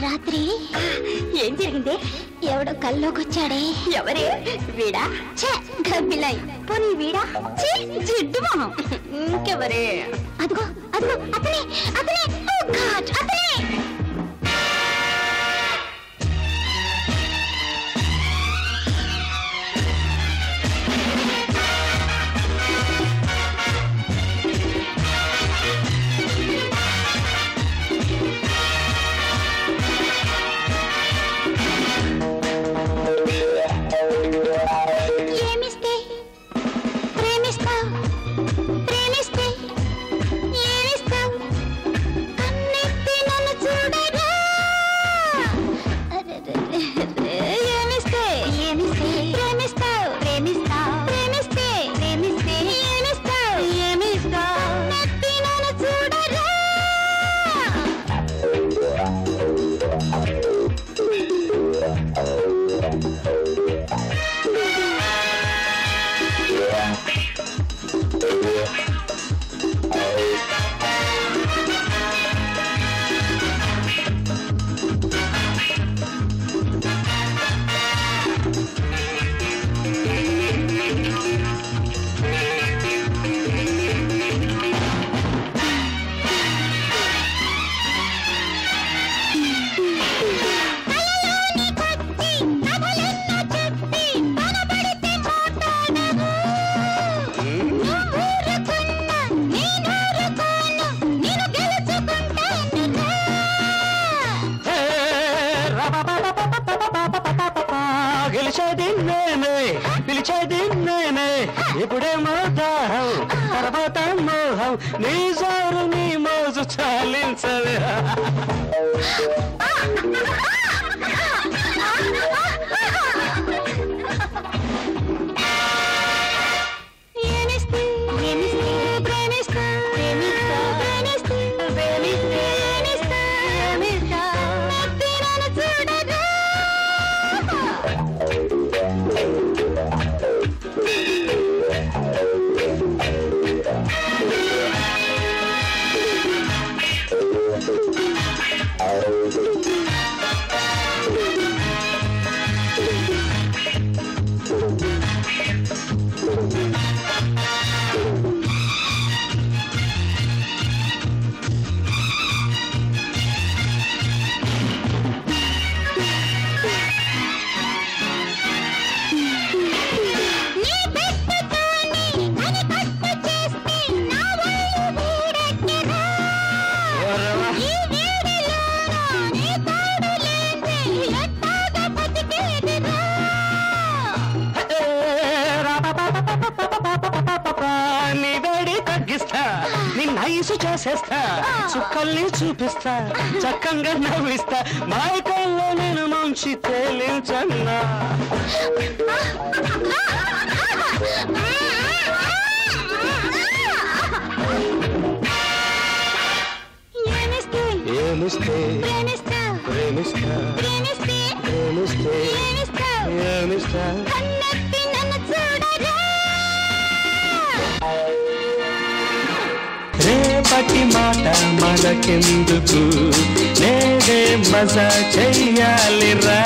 రాత్రి ఏం జరిగింది? ఎవడో కల్లోకొచ్చాడే. ఎవరే? వీడా? గబ్బిలాయి. పోనీ వీడా? జిడ్డు మొహం. ఇంకెవరే? అదిగో అదిగో అతనే అతనే. ఓ గాడ్ అతనే. పిలిచేది నేనే ఇప్పుడేమో దాహం తర్వాత మోహం నీ జోరు నీ మోజు చాలించవే నిన్నైసు చేసేస్తా చుక్కల్ని చూపిస్తా చక్కంగా నవ్విస్తా మైకల్లో నేను ముంచి తేలించన్నా ఏమిస్తే ప్రేమిస్తా ప్రేమిస్తా ప్రేమిస్తే ఏమిస్తా రేపటి మాట మనకెందుకు నేడే మజా చెయ్యాలిరా